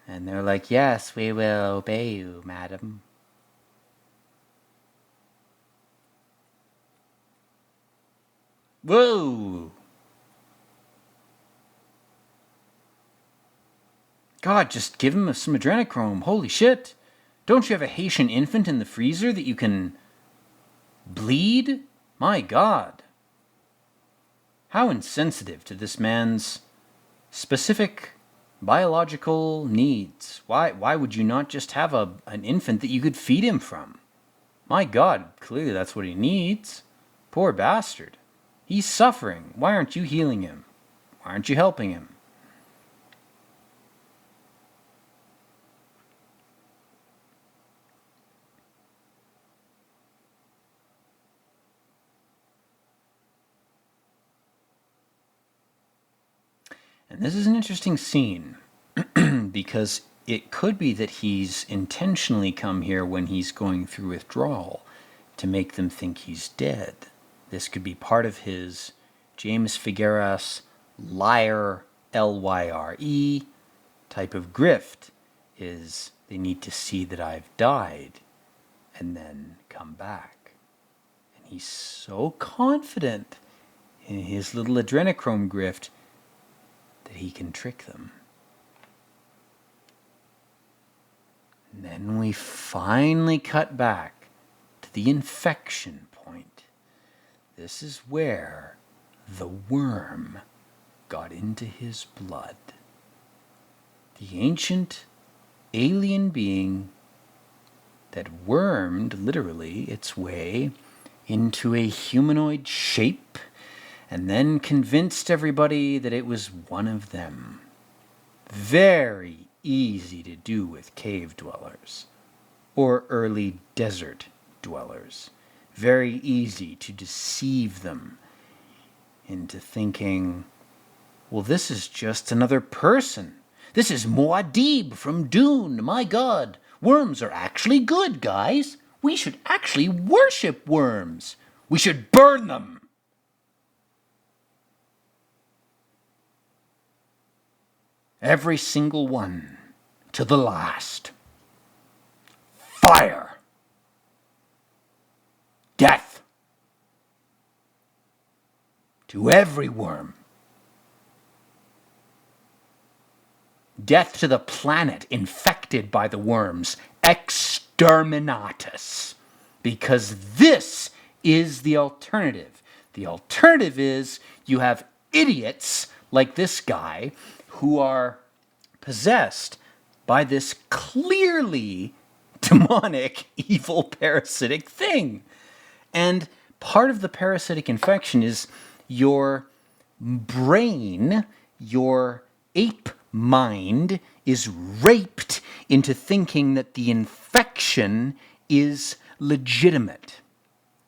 Speaker 1: And they're like, yes, we will obey you, madam. Whoa! God, just give him some adrenochrome. Holy shit. Don't you have a Haitian infant in the freezer that you can bleed? My God. How insensitive to this man's specific biological needs. Why would you not just have an infant that you could feed him from? My God, clearly that's what he needs. Poor bastard. He's suffering. Why aren't you healing him? Why aren't you helping him? And this is an interesting scene because it could be that he's intentionally come here when he's going through withdrawal to make them think he's dead. This could be part of his James Figueras liar, L-Y-R-E, type of grift, is they need to see that I've died and then come back. And he's so confident in his little adrenochrome grift that he can trick them. And then we finally cut back to the infection point. This is where the worm got into his blood. The ancient alien being that wormed literally its way into a humanoid shape and then convinced everybody that it was one of them. Very easy to do with cave dwellers or early desert dwellers. Very easy to deceive them into thinking, well, this is just another person. This is Muad'Dib from Dune. My God, worms are actually good, guys. We should actually worship worms. We should burn them. Every single one, to the last. Fire. Death. To every worm. Death to the planet infected by the worms. Exterminatus. Because this is the alternative. The alternative is you have idiots like this guy who are possessed by this clearly demonic, evil, parasitic thing. And part of the parasitic infection is your brain, your ape mind, is raped into thinking that the infection is legitimate,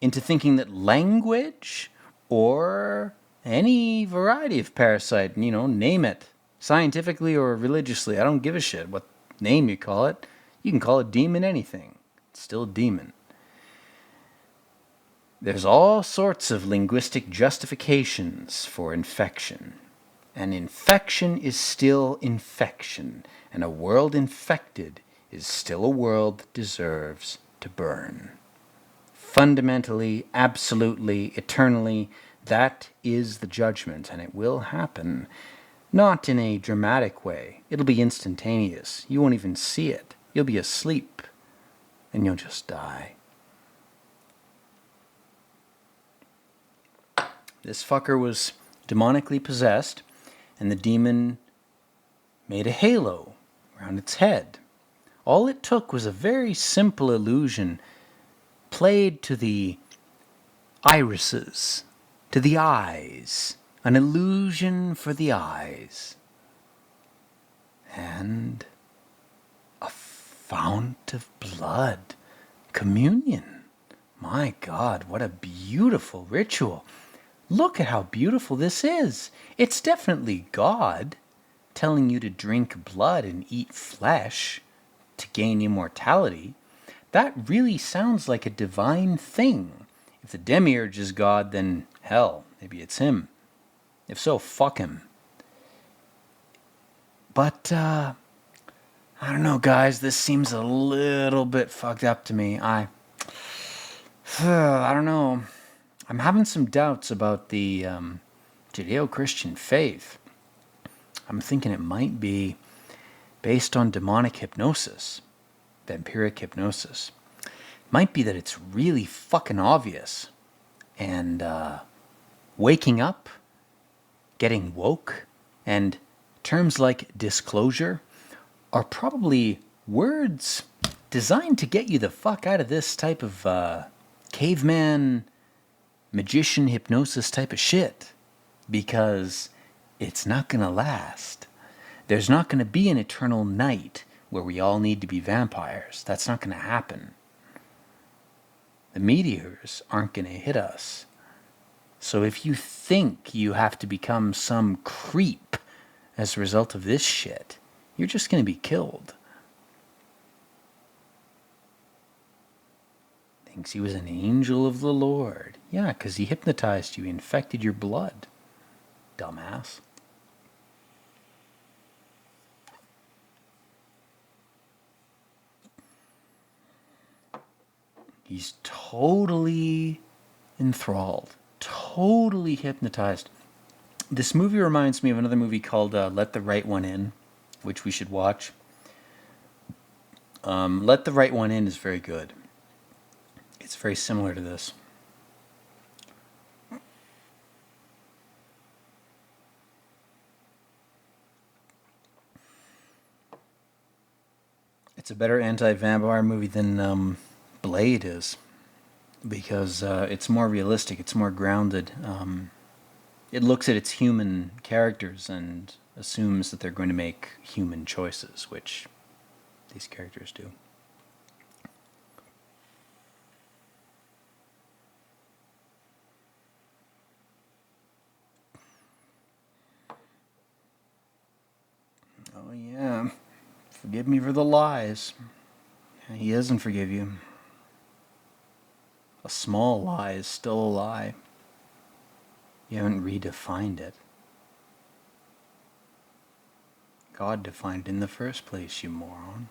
Speaker 1: into thinking that language or any variety of parasite, name it, scientifically or religiously, I don't give a shit what name you call it. You can call it demon anything. It's still a demon. There's all sorts of linguistic justifications for infection. And infection is still infection. And a world infected is still a world that deserves to burn. Fundamentally, absolutely, eternally, that is the judgment, and it will happen. Not in a dramatic way. It'll be instantaneous. You won't even see it. You'll be asleep, and you'll just die. This fucker was demonically possessed, and the demon made a halo around its head. All it took was a very simple illusion played to the irises, to the eyes, an illusion for the eyes, and a fount of blood, communion. My God, what a beautiful ritual. Look at how beautiful this is. It's definitely God telling you to drink blood and eat flesh to gain immortality. That really sounds like a divine thing. If the demiurge is God, then hell, maybe it's him. If so, fuck him. But, I don't know, guys. This seems a little bit fucked up to me. I don't know. I'm having some doubts about the Judeo-Christian faith. I'm thinking it might be based on demonic hypnosis, vampiric hypnosis. Might be that it's really fucking obvious. And waking up, getting woke, and terms like disclosure are probably words designed to get you the fuck out of this type of caveman, magician, hypnosis type of shit. Because it's not going to last. There's not going to be an eternal night where we all need to be vampires. That's not going to happen. The meteors aren't going to hit us. So if you think you have to become some creep as a result of this shit, you're just going to be killed. Thinks he was an angel of the Lord. Yeah, because he hypnotized you. He infected your blood. Dumbass. He's totally enthralled. Totally hypnotized. This movie reminds me of another movie called Let the Right One In, which we should watch. Let the Right One In is very good. It's very similar to this. It's a better anti-vampire movie than Blade is, because it's more realistic, it's more grounded. It looks at its human characters and assumes that they're going to make human choices, which these characters do. Oh yeah, forgive me for the lies. He doesn't forgive you. A small lie is still a lie. You haven't redefined it. God defined it in the first place, you moron.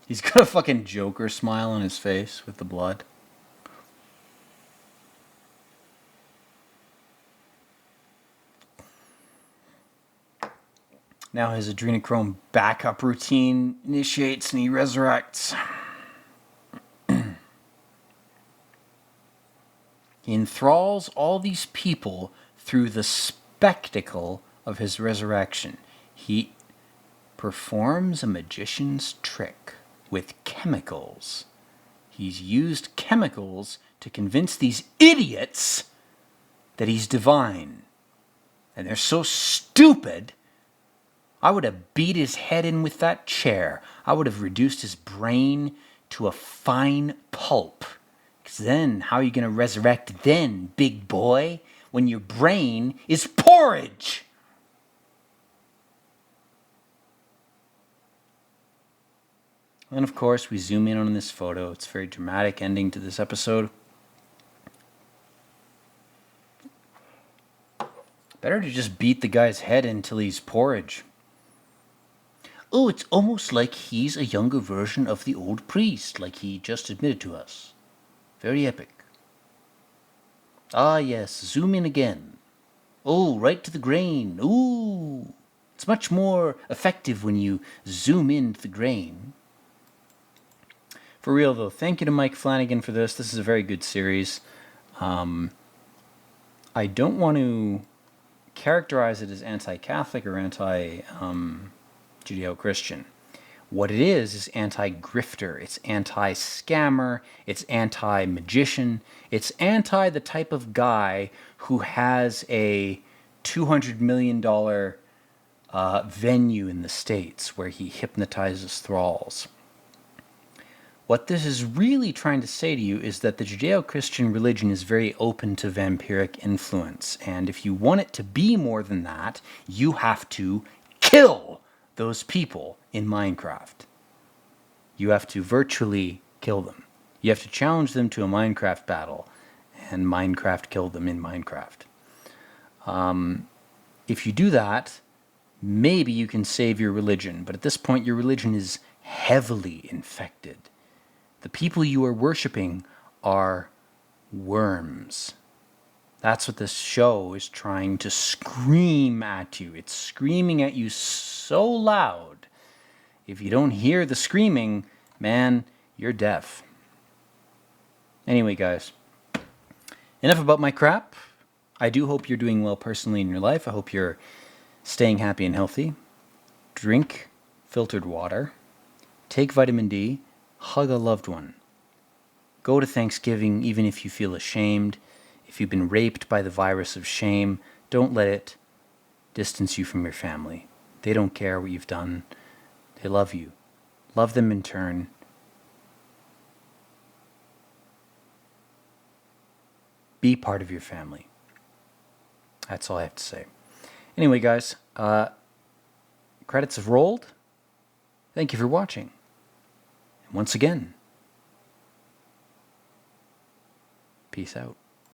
Speaker 1: He's got a fucking Joker smile on his face with the blood. Now his adrenochrome backup routine initiates and he resurrects. He enthralls all these people through the spectacle of his resurrection. He performs a magician's trick with chemicals. He's used chemicals to convince these idiots that he's divine. And they're so stupid, I would have beat his head in with that chair. I would have reduced his brain to a fine pulp. Because then, how are you going to resurrect then, big boy, when your brain is porridge? And of course, we zoom in on this photo. It's a very dramatic ending to this episode. Better to just beat the guy's head until he's porridge. Oh, it's almost like he's a younger version of the old priest, like he just admitted to us. Very epic. Ah, yes, zoom in again. Oh, right to the grain. Ooh, it's much more effective when you zoom into the grain. For real, though, thank you to Mike Flanagan for this. This is a very good series. I don't want to characterize it as anti-Catholic or anti-Judeo-Christian. What it is anti-grifter, it's anti-scammer, it's anti-magician, it's anti the type of guy who has a $200 million venue in the States where he hypnotizes thralls. What this is really trying to say to you is that the Judeo-Christian religion is very open to vampiric influence, and if you want it to be more than that, you have to kill those people in Minecraft. You have to virtually kill them. You have to challenge them to a Minecraft battle, and Minecraft killed them in Minecraft. If you do that, maybe you can save your religion, but at this point your religion is heavily infected. The people you are worshipping are worms. That's what this show is trying to scream at you. It's screaming at you so loud. If you don't hear the screaming, man, you're deaf. Anyway, guys, enough about my crap. I do hope you're doing well personally in your life. I hope you're staying happy and healthy. Drink filtered water. Take vitamin D. Hug a loved one. Go to Thanksgiving even if you feel ashamed. If you've been raped by the virus of shame, don't let it distance you from your family. They don't care what you've done. They love you. Love them in turn. Be part of your family. That's all I have to say. Anyway, guys, credits have rolled. Thank you for watching. And once again, peace out.